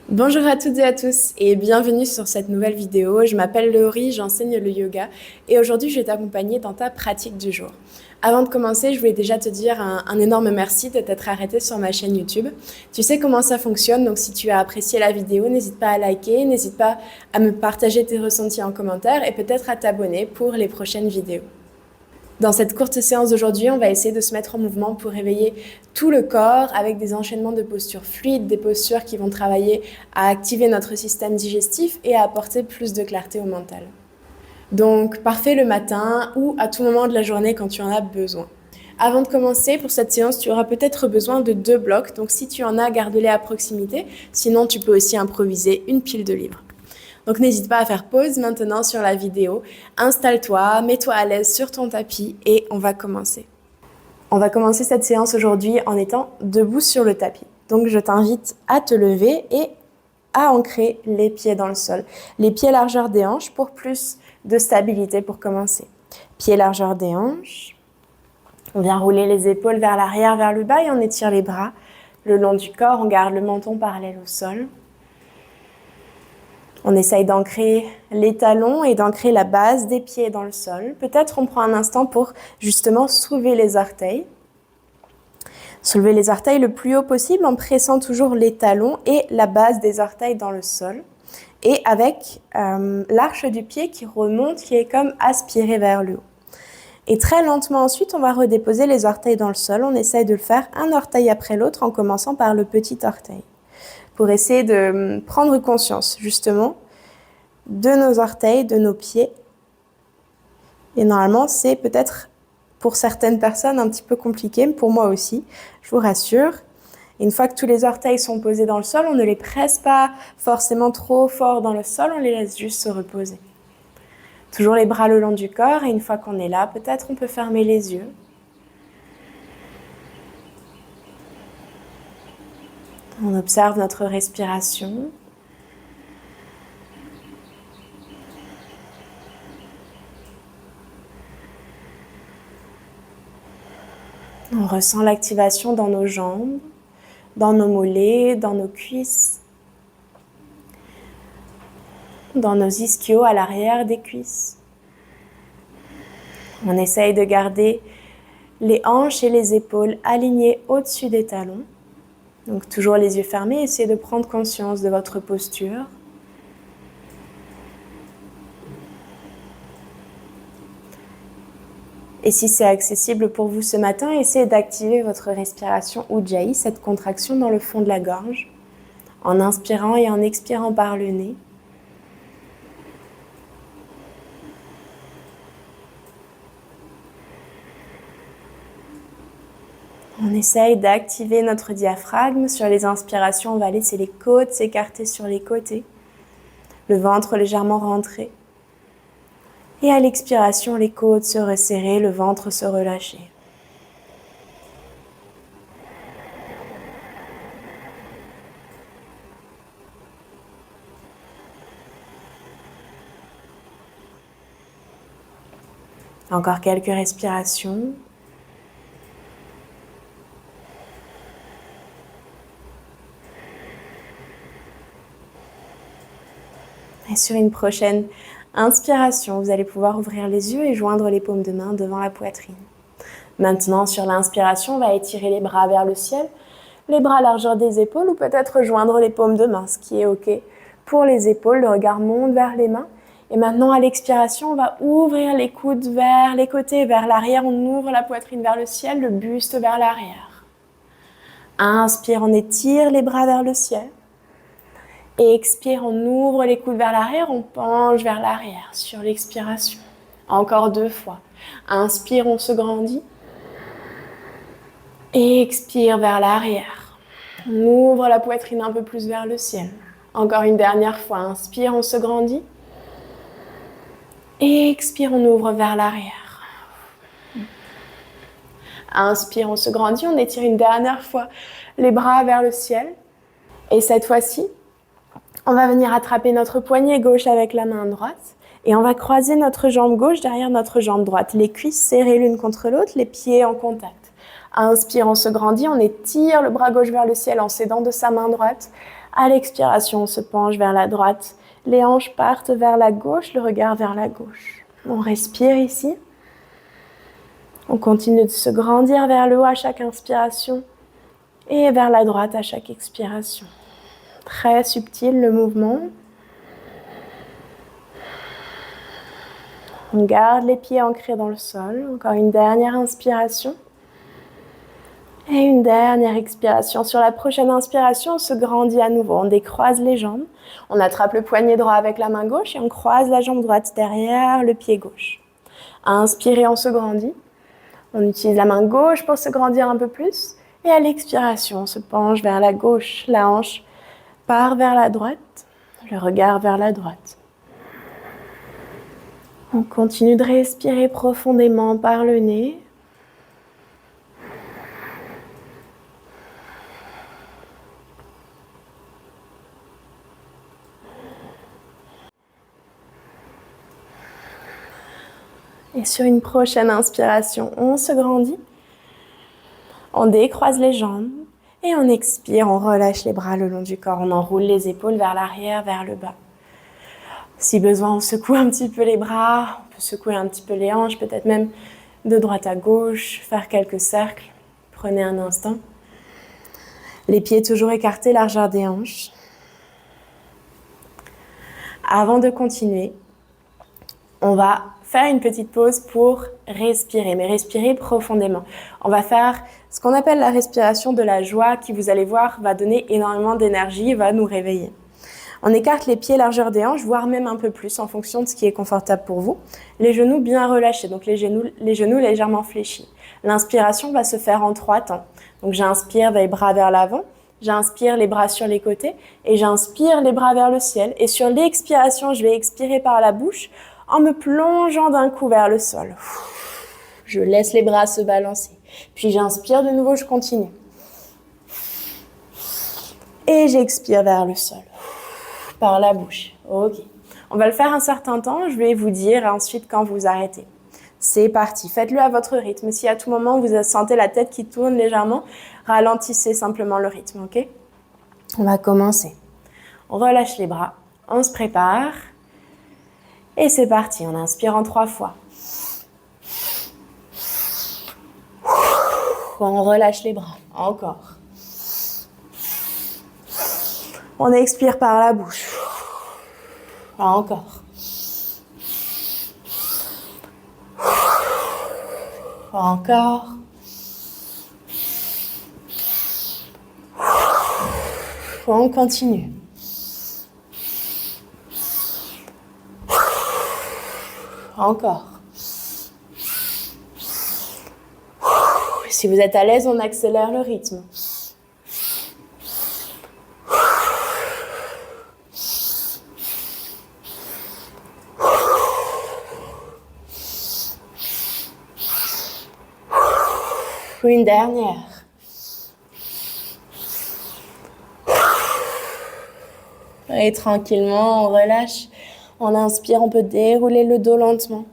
Bonjour à toutes et à tous et bienvenue sur cette nouvelle vidéo. Je m'appelle Laurie, j'enseigne le yoga et aujourd'hui je vais t'accompagner dans ta pratique du jour. Avant de commencer, je voulais déjà te dire un énorme merci de t'être arrêté sur ma chaîne YouTube. Tu sais comment ça fonctionne, donc si tu as apprécié la vidéo, n'hésite pas à liker, n'hésite pas à me partager tes ressentis en commentaire et peut-être à t'abonner pour les prochaines vidéos. Dans cette courte séance d'aujourd'hui, on va essayer de se mettre en mouvement pour réveiller tout le corps avec des enchaînements de postures fluides, des postures qui vont travailler à activer notre système digestif et à apporter plus de clarté au mental. Donc, parfait le matin ou à tout moment de la journée quand tu en as besoin. Avant de commencer, pour cette séance, tu auras peut-être besoin de 2 blocs, donc si tu en as, garde-les à proximité. Sinon, tu peux aussi improviser une pile de livres. Donc n'hésite pas à faire pause maintenant sur la vidéo, installe-toi, mets-toi à l'aise sur ton tapis et on va commencer. On va commencer cette séance aujourd'hui en étant debout sur le tapis. Donc je t'invite à te lever et à ancrer les pieds dans le sol. Les pieds largeur des hanches pour plus de stabilité pour commencer. Pieds largeur des hanches. On vient rouler les épaules vers l'arrière, vers le bas et on étire les bras le long du corps. On garde le menton parallèle au sol. On essaye d'ancrer les talons et d'ancrer la base des pieds dans le sol. Peut-être on prend un instant pour justement soulever les orteils. Soulever les orteils le plus haut possible en pressant toujours les talons et la base des orteils dans le sol. Et avec l'arche du pied qui remonte, qui est comme aspirée vers le haut. Et très lentement ensuite, on va redéposer les orteils dans le sol. On essaye de le faire un orteil après l'autre en commençant par le petit orteil. Pour essayer de prendre conscience justement de nos orteils, de nos pieds. Et normalement, c'est peut-être pour certaines personnes un petit peu compliqué, mais pour moi aussi, je vous rassure. Une fois que tous les orteils sont posés dans le sol, on ne les presse pas forcément trop fort dans le sol, on les laisse juste se reposer. Toujours les bras le long du corps, et une fois qu'on est là, peut-être on peut fermer les yeux. On observe notre respiration. On ressent l'activation dans nos jambes, dans nos mollets, dans nos cuisses, dans nos ischios à l'arrière des cuisses. On essaye de garder les hanches et les épaules alignées au-dessus des talons. Donc toujours les yeux fermés, essayez de prendre conscience de votre posture. Et si c'est accessible pour vous ce matin, essayez d'activer votre respiration Ujjayi, cette contraction dans le fond de la gorge, en inspirant et en expirant par le nez. On essaye d'activer notre diaphragme. Sur les inspirations, on va laisser les côtes s'écarter sur les côtés, le ventre légèrement rentré. Et à l'expiration, les côtes se resserrer, le ventre se relâcher. Encore quelques respirations. Et sur une prochaine inspiration, vous allez pouvoir ouvrir les yeux et joindre les paumes de main devant la poitrine. Maintenant, sur l'inspiration, on va étirer les bras vers le ciel, les bras à largeur des épaules ou peut-être joindre les paumes de main, ce qui est OK. Pour les épaules, le regard monte vers les mains. Et maintenant, à l'expiration, on va ouvrir les coudes vers les côtés, vers l'arrière. On ouvre la poitrine vers le ciel, le buste vers l'arrière. Inspire, on étire les bras vers le ciel. Et expire, on ouvre les coudes vers l'arrière, on penche vers l'arrière sur l'expiration. Encore 2 fois. Inspire, on se grandit. Et expire vers l'arrière. On ouvre la poitrine un peu plus vers le ciel. Encore une dernière fois. Inspire, on se grandit. Et expire, on ouvre vers l'arrière. Inspire, on se grandit. On étire une dernière fois les bras vers le ciel. Et cette fois-ci, on va venir attraper notre poignet gauche avec la main droite et on va croiser notre jambe gauche derrière notre jambe droite. Les cuisses serrées l'une contre l'autre, les pieds en contact. Inspire, on se grandit, on étire le bras gauche vers le ciel en s'aidant de sa main droite. À l'expiration, on se penche vers la droite. Les hanches partent vers la gauche, le regard vers la gauche. On respire ici. On continue de se grandir vers le haut à chaque inspiration et vers la droite à chaque expiration. Très subtil le mouvement. On garde les pieds ancrés dans le sol. Encore une dernière inspiration. Et une dernière expiration. Sur la prochaine inspiration, on se grandit à nouveau. On décroise les jambes. On attrape le poignet droit avec la main gauche et on croise la jambe droite derrière le pied gauche. À inspirer, on se grandit. On utilise la main gauche pour se grandir un peu plus. Et à l'expiration, on se penche vers la gauche. La hanche part vers la droite. Le regard vers la droite. On continue de respirer profondément par le nez. Et sur une prochaine inspiration, on se grandit. On décroise les jambes. Et on expire, on relâche les bras le long du corps. On enroule les épaules vers l'arrière, vers le bas. Si besoin, on secoue un petit peu les bras. On peut secouer un petit peu les hanches, peut-être même de droite à gauche, faire quelques cercles. Prenez un instant. Les pieds toujours écartés, largeur des hanches. Avant de continuer, on va faire une petite pause pour respirer, mais respirer profondément. On va faire ce qu'on appelle la respiration de la joie qui, vous allez voir, va donner énormément d'énergie et va nous réveiller. On écarte les pieds largeur des hanches, voire même un peu plus en fonction de ce qui est confortable pour vous. Les genoux bien relâchés, donc les genoux légèrement fléchis. L'inspiration va se faire en 3 temps. Donc j'inspire les bras vers l'avant, j'inspire les bras sur les côtés et j'inspire les bras vers le ciel. Et sur l'expiration, je vais expirer par la bouche en me plongeant d'un coup vers le sol. Je laisse les bras se balancer. Puis j'inspire de nouveau, je continue. Et j'expire vers le sol. Par la bouche. Ok. On va le faire un certain temps. Je vais vous dire ensuite quand vous arrêtez. C'est parti. Faites-le à votre rythme. Si à tout moment vous sentez la tête qui tourne légèrement, ralentissez simplement le rythme. Ok ? On va commencer. On relâche les bras. On se prépare. Et c'est parti, on inspire en 3 fois. On relâche les bras, encore. On expire par la bouche. Encore. Encore. On continue. Encore. Si vous êtes à l'aise, on accélère le rythme. Une dernière. Et tranquillement, on relâche. On inspire, on peut dérouler le dos lentement.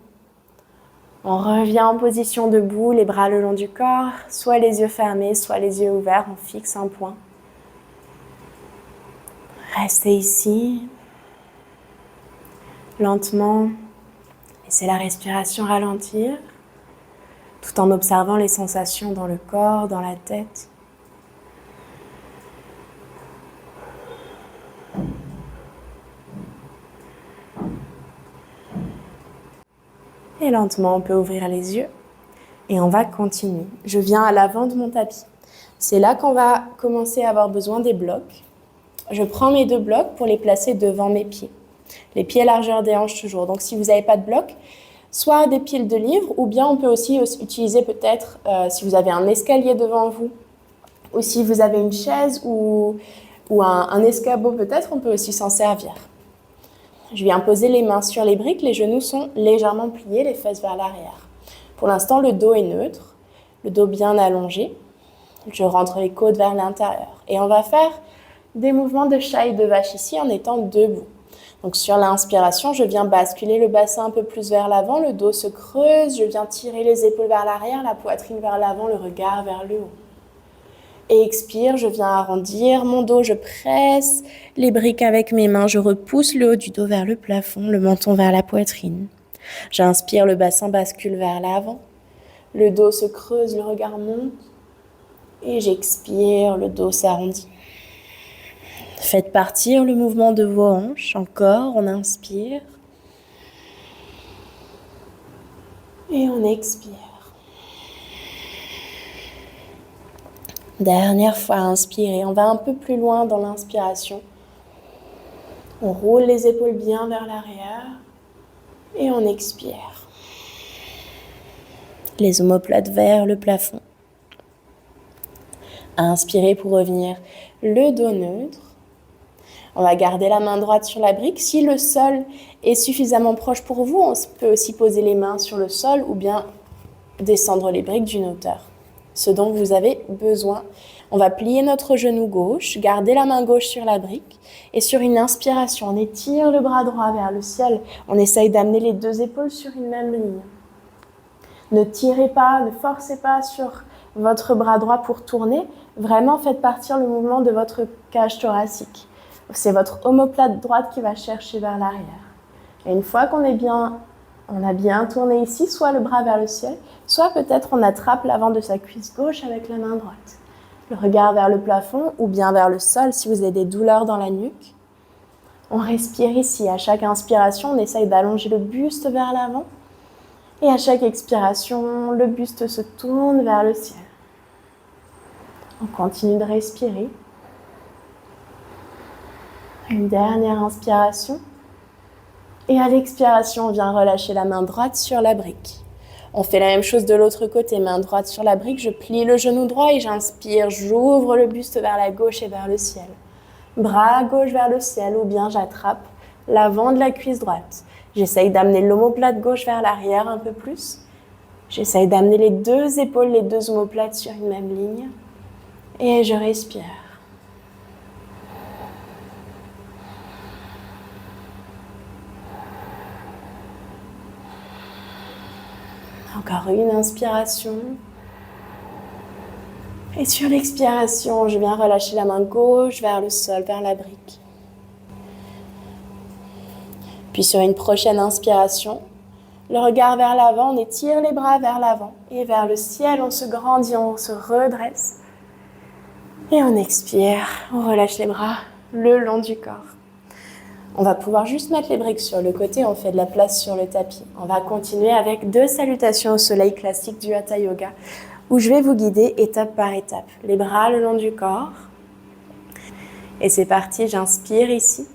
On revient en position debout, les bras le long du corps, soit les yeux fermés, soit les yeux ouverts, on fixe un point. Restez ici. Lentement, laissez la respiration ralentir, tout en observant les sensations dans le corps, dans la tête. Et lentement, on peut ouvrir les yeux et on va continuer. Je viens à l'avant de mon tapis. C'est là qu'on va commencer à avoir besoin des blocs. Je prends mes 2 blocs pour les placer devant mes pieds. Les pieds largeur des hanches toujours. Donc si vous n'avez pas de blocs, soit des piles de livres ou bien on peut aussi utiliser peut-être, si vous avez un escalier devant vous ou si vous avez une chaise ou un escabeau peut-être, on peut aussi s'en servir. Je viens poser les mains sur les briques, les genoux sont légèrement pliés, les fesses vers l'arrière. Pour l'instant, le dos est neutre, le dos bien allongé. Je rentre les côtes vers l'intérieur. Et on va faire des mouvements de chat et de vache ici en étant debout. Donc sur l'inspiration, je viens basculer le bassin un peu plus vers l'avant, le dos se creuse, je viens tirer les épaules vers l'arrière, la poitrine vers l'avant, le regard vers le haut. Et expire, je viens arrondir mon dos, je presse les briques avec mes mains, je repousse le haut du dos vers le plafond, le menton vers la poitrine. J'inspire, le bassin bascule vers l'avant, le dos se creuse, le regard monte. Et j'expire, le dos s'arrondit. Faites partir le mouvement de vos hanches. Encore, on inspire. Et on expire. Dernière fois, inspirez. On va un peu plus loin dans l'inspiration. On roule les épaules bien vers l'arrière. Et on expire. Les omoplates vers le plafond. Inspirez pour revenir le dos neutre. On va garder la main droite sur la brique. Si le sol est suffisamment proche pour vous, on peut aussi poser les mains sur le sol ou bien descendre les briques d'une hauteur. Ce dont vous avez besoin. On va plier notre genou gauche, garder la main gauche sur la brique et sur une inspiration, on étire le bras droit vers le ciel. On essaye d'amener les deux épaules sur une même ligne. Ne tirez pas, ne forcez pas sur votre bras droit pour tourner. Vraiment, faites partir le mouvement de votre cage thoracique. C'est votre omoplate droite qui va chercher vers l'arrière. Et une fois qu'on a bien tourné ici, soit le bras vers le ciel, soit peut-être on attrape l'avant de sa cuisse gauche avec la main droite. Le regard vers le plafond ou bien vers le sol si vous avez des douleurs dans la nuque. On respire ici. À chaque inspiration, on essaye d'allonger le buste vers l'avant. Et à chaque expiration, le buste se tourne vers le ciel. On continue de respirer. Une dernière inspiration. Et à l'expiration, on vient relâcher la main droite sur la brique. On fait la même chose de l'autre côté, main droite sur la brique. Je plie le genou droit et j'inspire. J'ouvre le buste vers la gauche et vers le ciel. Bras gauche vers le ciel ou bien j'attrape l'avant de la cuisse droite. J'essaye d'amener l'omoplate gauche vers l'arrière un peu plus. J'essaye d'amener les deux épaules, les deux omoplates sur une même ligne. Et je respire. Encore une inspiration. Et sur l'expiration, je viens relâcher la main gauche vers le sol, vers la brique. Puis sur une prochaine inspiration, le regard vers l'avant, on étire les bras vers l'avant. Et vers le ciel, on se grandit, on se redresse. Et on expire, on relâche les bras le long du corps. On va pouvoir juste mettre les briques sur le côté, on fait de la place sur le tapis. On va continuer avec 2 salutations au soleil classiques du Hatha Yoga, où je vais vous guider étape par étape. Les bras le long du corps. Et c'est parti, j'inspire ici.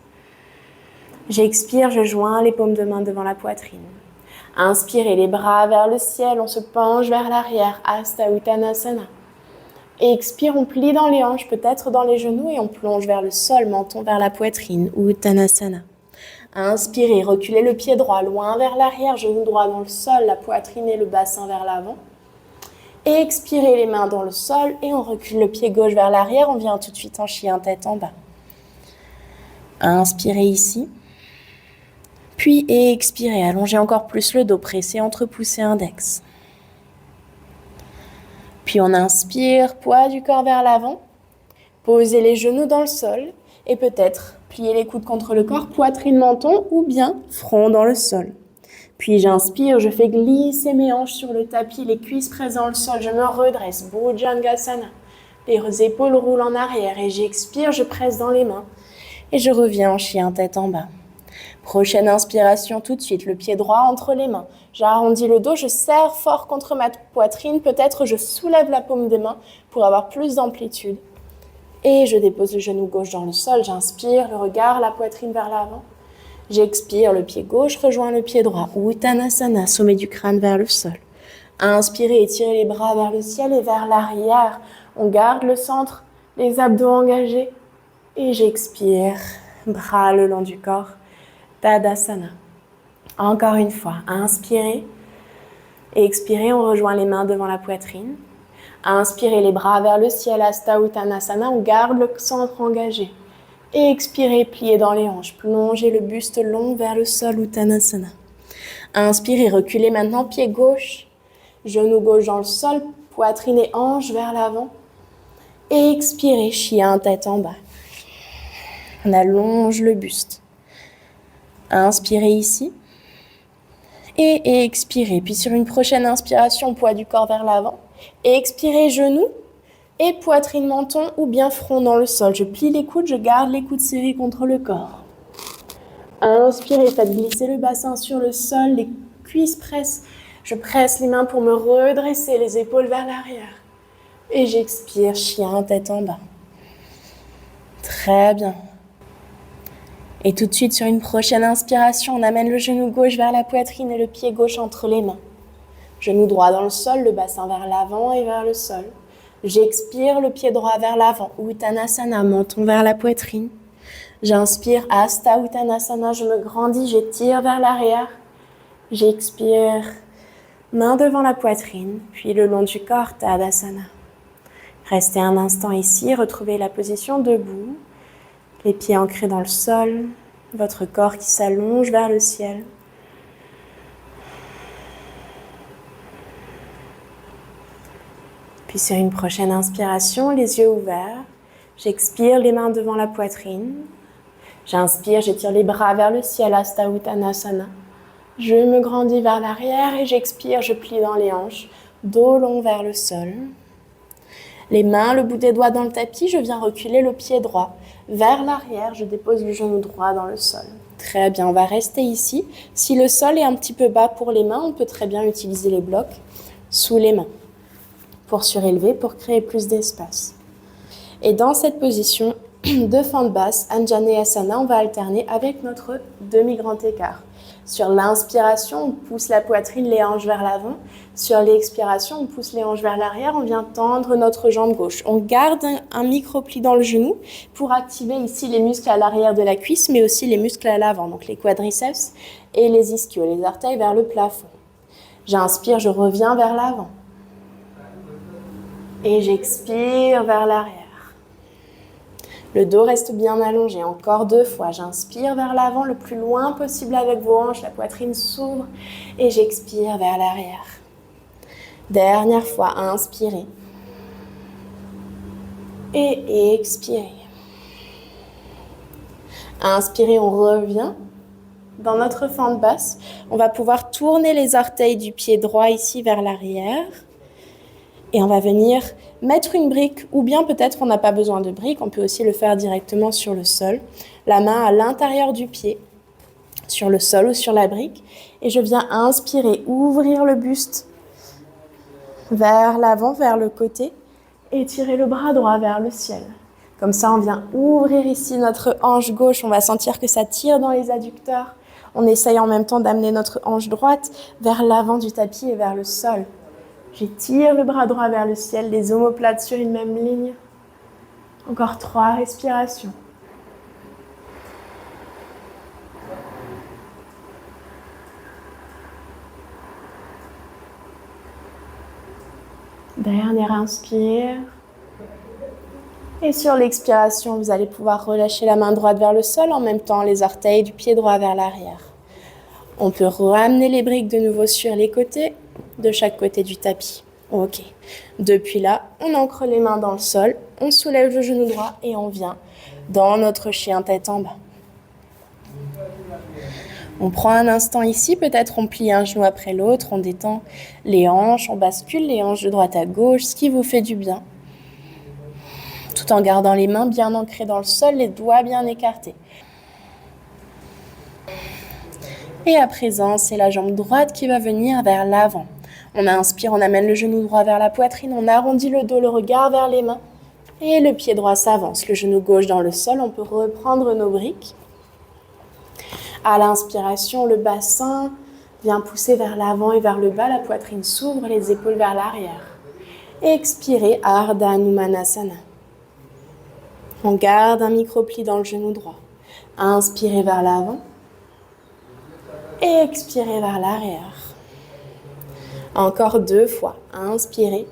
J'expire, je joins les paumes de main devant la poitrine. Inspirez les bras vers le ciel, on se penche vers l'arrière, Hasta Uttanasana. Et expire, on plie dans les hanches, peut-être dans les genoux, et on plonge vers le sol, menton vers la poitrine, Uttanasana. Inspirez, reculez le pied droit loin vers l'arrière, genou droit dans le sol, la poitrine et le bassin vers l'avant. Et expirez les mains dans le sol, et on recule le pied gauche vers l'arrière, on vient tout de suite en chien tête en bas. Inspirez ici. Puis expirez, allongez encore plus le dos, pressez entre pouce et index. Puis on inspire, poids du corps vers l'avant. Posez les genoux dans le sol et peut-être pliez les coudes contre le corps, poitrine, menton ou bien front dans le sol. Puis j'inspire, je fais glisser mes hanches sur le tapis, les cuisses présentes le sol, je me redresse, Bhujangasana. Les épaules roulent en arrière et j'expire, je presse dans les mains et je reviens en chien tête en bas. Prochaine inspiration tout de suite, le pied droit entre les mains. J'arrondis le dos, je serre fort contre ma poitrine. Peut-être je soulève la paume des mains pour avoir plus d'amplitude. Et je dépose le genou gauche dans le sol. J'inspire, le regard, la poitrine vers l'avant. J'expire, le pied gauche rejoint le pied droit. Uttanasana, sommet du crâne vers le sol. Inspirez, étirez les bras vers le ciel et vers l'arrière. On garde le centre, les abdos engagés. Et j'expire, bras le long du corps. Tadasana. Encore une fois, inspirez et expirez, on rejoint les mains devant la poitrine. Inspirez les bras vers le ciel, Hasta Uttanasana, on garde le centre engagé. Et expirez, pliez dans les hanches, plongez le buste long vers le sol, Uttanasana. Inspirez, reculez maintenant, pied gauche, genou gauche dans le sol, poitrine et hanche vers l'avant. Expirez, chien, tête en bas. On allonge le buste. Inspirez ici. Et expirez. Puis sur une prochaine inspiration, poids du corps vers l'avant. Expirez, genoux et poitrine, menton ou bien front dans le sol. Je plie les coudes, je garde les coudes serrés contre le corps. Inspirez, faites glisser le bassin sur le sol, les cuisses pressent. Je presse les mains pour me redresser, les épaules vers l'arrière. Et j'expire, chien, tête en bas. Très bien. Et tout de suite, sur une prochaine inspiration, on amène le genou gauche vers la poitrine et le pied gauche entre les mains. Genou droit dans le sol, le bassin vers l'avant et vers le sol. J'expire, le pied droit vers l'avant, Uttanasana, menton vers la poitrine. J'inspire, Hasta Uttanasana, je me grandis, j'étire vers l'arrière. J'expire, main devant la poitrine, puis le long du corps, Tadasana. Restez un instant ici, retrouvez la position debout, les pieds ancrés dans le sol, votre corps qui s'allonge vers le ciel. Puis sur une prochaine inspiration, les yeux ouverts, j'expire, les mains devant la poitrine. J'inspire, j'étire les bras vers le ciel, Hasta Uttanasana. Je me grandis vers l'arrière et j'expire, je plie dans les hanches, dos long vers le sol. Les mains, le bout des doigts dans le tapis, je viens reculer le pied droit. Vers l'arrière, je dépose le genou droit dans le sol. Très bien, on va rester ici. Si le sol est un petit peu bas pour les mains, on peut très bien utiliser les blocs sous les mains pour surélever, pour créer plus d'espace. Et dans cette position de fente basse, Anjaneyasana, on va alterner avec notre demi-grand écart. Sur l'inspiration, on pousse la poitrine, les hanches vers l'avant. Sur l'expiration, on pousse les hanches vers l'arrière. On vient tendre notre jambe gauche. On garde un micro-pli dans le genou pour activer ici les muscles à l'arrière de la cuisse, mais aussi les muscles à l'avant, donc les quadriceps et les ischios, les orteils vers le plafond. J'inspire, je reviens vers l'avant. Et j'expire vers l'arrière. Le dos reste bien allongé. Encore 2 fois. J'inspire vers l'avant le plus loin possible avec vos hanches. La poitrine s'ouvre. Et j'expire vers l'arrière. Dernière fois. Inspirez. Et expirez. Inspirez, on revient dans notre fente basse. On va pouvoir tourner les orteils du pied droit ici vers l'arrière. Et on va venir mettre une brique, ou bien peut-être on n'a pas besoin de brique, on peut aussi le faire directement sur le sol. La main à l'intérieur du pied, sur le sol ou sur la brique. Et je viens inspirer, ouvrir le buste vers l'avant, vers le côté, et tirer le bras droit vers le ciel. Comme ça, on vient ouvrir ici notre hanche gauche, on va sentir que ça tire dans les adducteurs. On essaye en même temps d'amener notre hanche droite vers l'avant du tapis et vers le sol. J'étire le bras droit vers le ciel, les omoplates sur une même ligne. Encore 3 respirations. Dernière inspire. Et sur l'expiration, vous allez pouvoir relâcher la main droite vers le sol, en même temps les orteils du pied droit vers l'arrière. On peut ramener les briques de nouveau sur les côtés, de chaque côté du tapis. Ok. Depuis là, on ancre les mains dans le sol, on soulève le genou droit et on vient dans notre chien tête en bas. On prend un instant ici, peut-être on plie un genou après l'autre, on détend les hanches, on bascule les hanches de droite à gauche, ce qui vous fait du bien. Tout en gardant les mains bien ancrées dans le sol, les doigts bien écartés. Et à présent, c'est la jambe droite qui va venir vers l'avant. On inspire, on amène le genou droit vers la poitrine, on arrondit le dos, le regard vers les mains. Et le pied droit s'avance, le genou gauche dans le sol, on peut reprendre nos briques. À l'inspiration, le bassin vient pousser vers l'avant et vers le bas, la poitrine s'ouvre, les épaules vers l'arrière. Expirez, Ardha Hanumanasana. On garde un micro-pli dans le genou droit. Inspirez vers l'avant. Et expirez vers l'arrière. Encore 2 fois. Inspirez.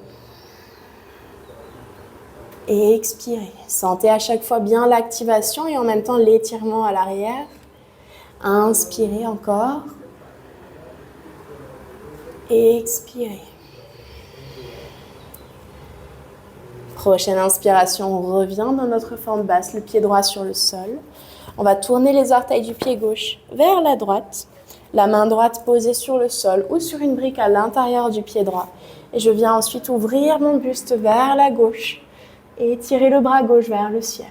Et expirez. Sentez à chaque fois bien l'activation et en même temps l'étirement à l'arrière. Inspirez encore. Et expirez. Prochaine inspiration, on revient dans notre forme basse, le pied droit sur le sol. On va tourner les orteils du pied gauche vers la droite, la main droite posée sur le sol ou sur une brique à l'intérieur du pied droit. Et je viens ensuite ouvrir mon buste vers la gauche et tirer le bras gauche vers le ciel.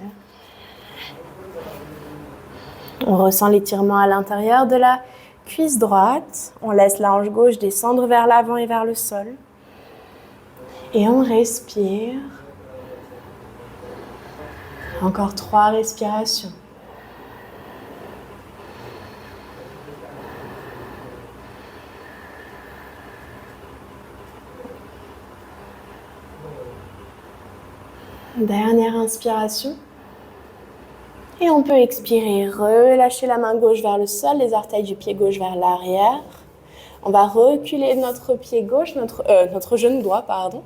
On ressent l'étirement à l'intérieur de la cuisse droite. On laisse la hanche gauche descendre vers l'avant et vers le sol. Et on respire. Encore 3 respirations. Dernière inspiration. Et on peut expirer, relâcher la main gauche vers le sol, les orteils du pied gauche vers l'arrière. On va reculer notre pied gauche, notre genou droit, pardon.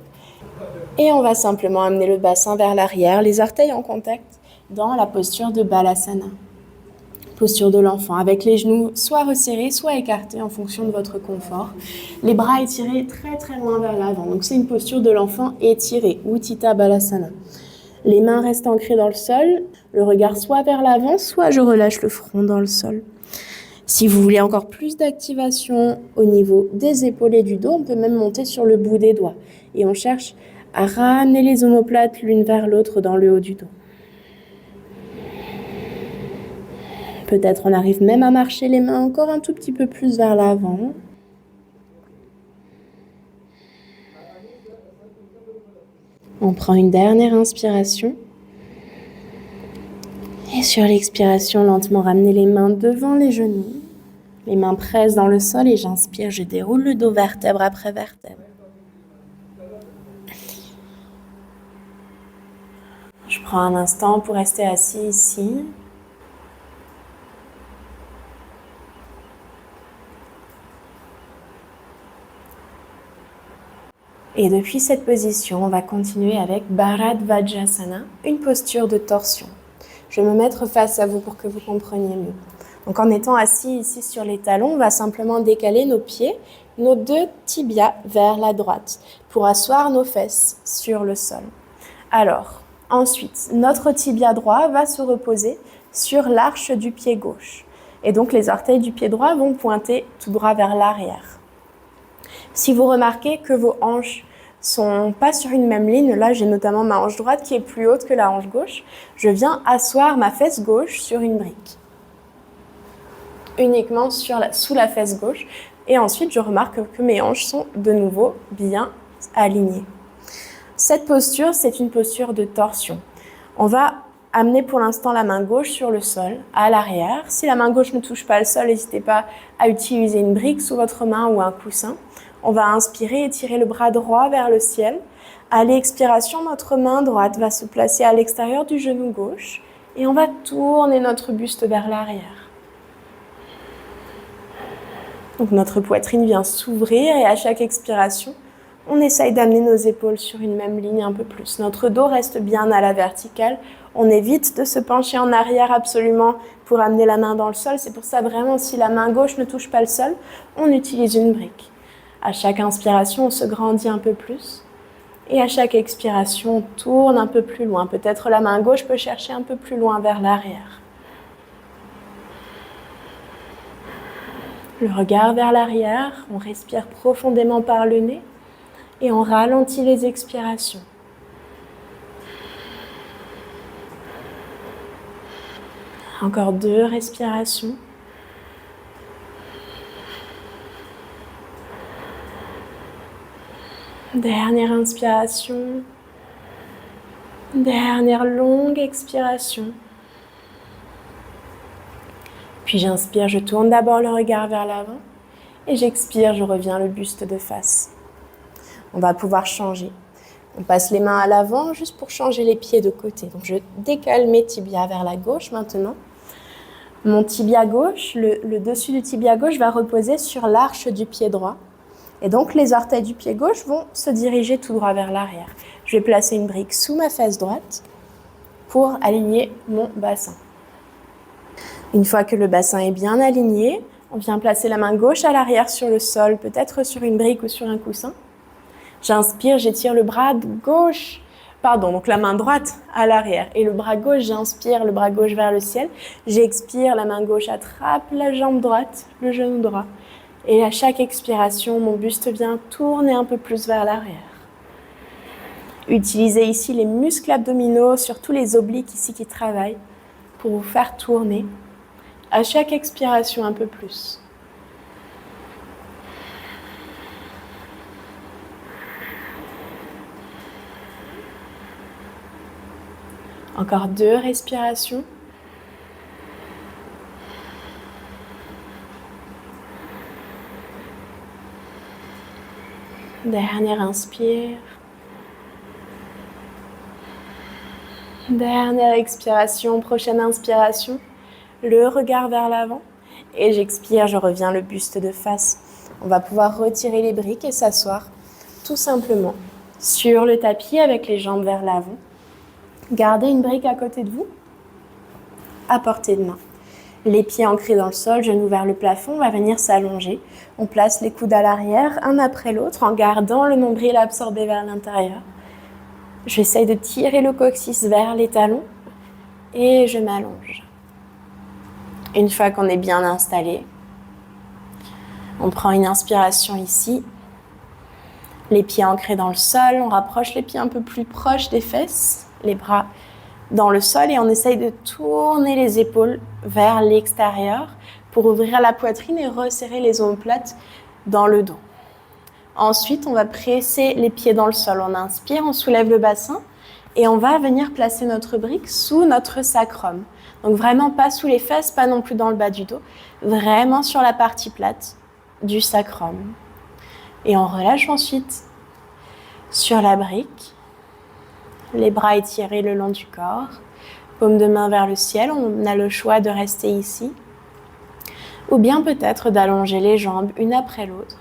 Et on va simplement amener le bassin vers l'arrière, les orteils en contact dans la posture de Balasana. Posture de l'enfant, avec les genoux soit resserrés, soit écartés en fonction de votre confort. Les bras étirés très très loin vers l'avant. Donc c'est une posture de l'enfant étirée, Utthita Balasana. Les mains restent ancrées dans le sol, le regard soit vers l'avant, soit je relâche le front dans le sol. Si vous voulez encore plus d'activation au niveau des épaules et du dos, on peut même monter sur le bout des doigts. Et on cherche à ramener les omoplates l'une vers l'autre dans le haut du dos. Peut-être on arrive même à marcher les mains encore un tout petit peu plus vers l'avant. On prend une dernière inspiration. Et sur l'expiration, lentement ramener les mains devant les genoux. Les mains pressent dans le sol et j'inspire, je déroule le dos vertèbre après vertèbre. Je prends un instant pour rester assis ici. Et depuis cette position, on va continuer avec Bharadvajasana, une posture de torsion. Je vais me mettre face à vous pour que vous compreniez mieux. Donc en étant assis ici sur les talons, on va simplement décaler nos pieds, nos 2 tibias vers la droite pour asseoir nos fesses sur le sol. Alors, ensuite, notre tibia droit va se reposer sur l'arche du pied gauche. Et donc les orteils du pied droit vont pointer tout droit vers l'arrière. Si vous remarquez que vos hanches sont pas sur une même ligne, là j'ai notamment ma hanche droite qui est plus haute que la hanche gauche, je viens asseoir ma fesse gauche sur une brique. Uniquement sous la fesse gauche. Et ensuite je remarque que mes hanches sont de nouveau bien alignées. Cette posture, c'est une posture de torsion. On va amener pour l'instant la main gauche sur le sol, à l'arrière. Si la main gauche ne touche pas le sol, n'hésitez pas à utiliser une brique sous votre main ou un coussin. On va inspirer et tirer le bras droit vers le ciel. À l'expiration, notre main droite va se placer à l'extérieur du genou gauche et on va tourner notre buste vers l'arrière. Donc notre poitrine vient s'ouvrir et à chaque expiration, on essaye d'amener nos épaules sur une même ligne un peu plus. Notre dos reste bien à la verticale. On évite de se pencher en arrière absolument pour amener la main dans le sol. C'est pour ça vraiment, si la main gauche ne touche pas le sol, on utilise une brique. À chaque inspiration, on se grandit un peu plus. Et à chaque expiration, on tourne un peu plus loin. Peut-être la main gauche peut chercher un peu plus loin vers l'arrière. Le regard vers l'arrière, on respire profondément par le nez et on ralentit les expirations. Encore 2 respirations. Dernière inspiration. Dernière longue expiration. Puis j'inspire, je tourne d'abord le regard vers l'avant. Et j'expire, je reviens le buste de face. On va pouvoir changer. On passe les mains à l'avant juste pour changer les pieds de côté. Donc je décale mes tibias vers la gauche maintenant. Mon tibia gauche, le dessus du tibia gauche va reposer sur l'arche du pied droit. Et donc les orteils du pied gauche vont se diriger tout droit vers l'arrière. Je vais placer une brique sous ma fesse droite pour aligner mon bassin. Une fois que le bassin est bien aligné, on vient placer la main gauche à l'arrière sur le sol, peut-être sur une brique ou sur un coussin. J'inspire, j'étire le bras gauche Pardon, donc la main droite à l'arrière. Et le bras gauche, j'inspire le bras gauche vers le ciel. J'expire, la main gauche attrape la jambe droite, le genou droit. Et à chaque expiration, mon buste vient tourner un peu plus vers l'arrière. Utilisez ici les muscles abdominaux, surtout les obliques ici qui travaillent, pour vous faire tourner. À chaque expiration, un peu plus. Encore 2 respirations. Dernière inspire. Dernière expiration, prochaine inspiration. Le regard vers l'avant. Et j'expire, je reviens le buste de face. On va pouvoir retirer les briques et s'asseoir tout simplement sur le tapis avec les jambes vers l'avant. Gardez une brique à côté de vous, à portée de main. Les pieds ancrés dans le sol, genoux vers le plafond, on va venir s'allonger. On place les coudes à l'arrière, un après l'autre, en gardant le nombril absorbé vers l'intérieur. J'essaye de tirer le coccyx vers les talons et je m'allonge. Une fois qu'on est bien installé, on prend une inspiration ici. Les pieds ancrés dans le sol, on rapproche les pieds un peu plus proches des fesses, les bras dans le sol et on essaye de tourner les épaules vers l'extérieur pour ouvrir la poitrine et resserrer les omoplates dans le dos. Ensuite, on va presser les pieds dans le sol. On inspire, on soulève le bassin et on va venir placer notre brique sous notre sacrum. Donc vraiment pas sous les fesses, pas non plus dans le bas du dos, vraiment sur la partie plate du sacrum. Et on relâche ensuite sur la brique. Les bras étirés le long du corps, paume de main vers le ciel, on a le choix de rester ici, ou bien peut-être d'allonger les jambes une après l'autre.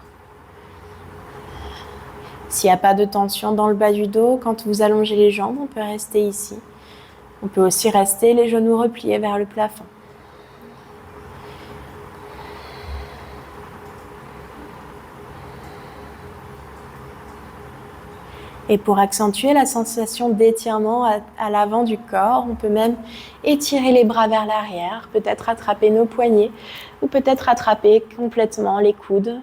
S'il n'y a pas de tension dans le bas du dos, quand vous allongez les jambes, on peut rester ici. On peut aussi rester les genoux repliés vers le plafond. Et pour accentuer la sensation d'étirement à l'avant du corps, on peut même étirer les bras vers l'arrière, peut-être attraper nos poignets ou peut-être attraper complètement les coudes.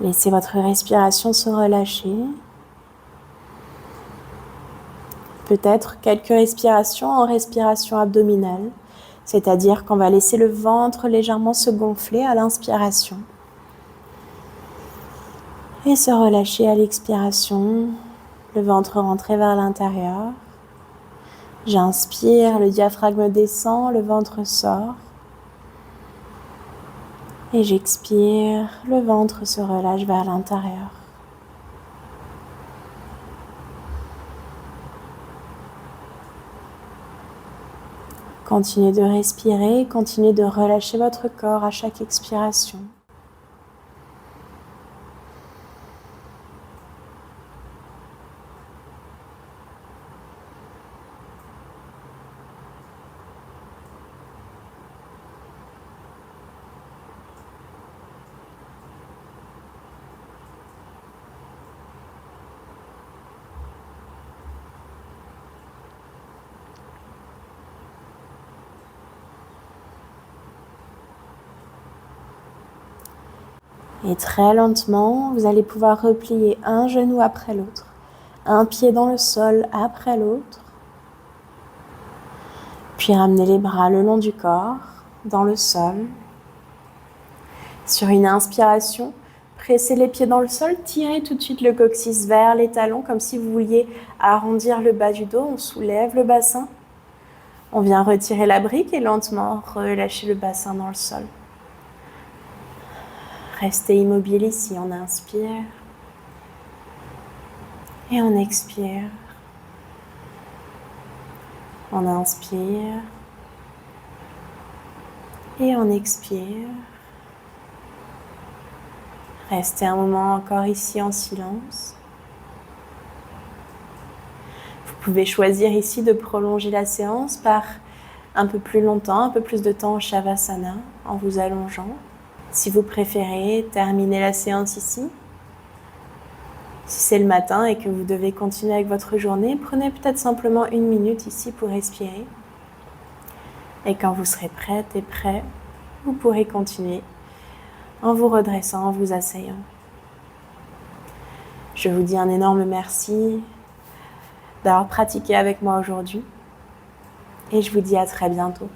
Laissez votre respiration se relâcher. Peut-être quelques respirations en respiration abdominale. C'est-à-dire qu'on va laisser le ventre légèrement se gonfler à l'inspiration et se relâcher à l'expiration, le ventre rentré vers l'intérieur. J'inspire, le diaphragme descend, le ventre sort. Et j'expire, le ventre se relâche vers l'intérieur. Continuez de respirer, continuez de relâcher votre corps à chaque expiration. Et très lentement, vous allez pouvoir replier un genou après l'autre, un pied dans le sol après l'autre, puis ramener les bras le long du corps, dans le sol. Sur une inspiration, pressez les pieds dans le sol, tirez tout de suite le coccyx vers les talons, comme si vous vouliez arrondir le bas du dos. On soulève le bassin, on vient retirer la brique et lentement relâcher le bassin dans le sol. Restez immobile ici, on inspire et on expire. On inspire et on expire. Restez un moment encore ici en silence. Vous pouvez choisir ici de prolonger la séance par un peu plus longtemps, un peu plus de temps en Shavasana, en vous allongeant. Si vous préférez, terminez la séance ici. Si c'est le matin et que vous devez continuer avec votre journée, prenez peut-être simplement 1 minute ici pour respirer. Et quand vous serez prête et prêt, vous pourrez continuer en vous redressant, en vous asseyant. Je vous dis un énorme merci d'avoir pratiqué avec moi aujourd'hui et je vous dis à très bientôt.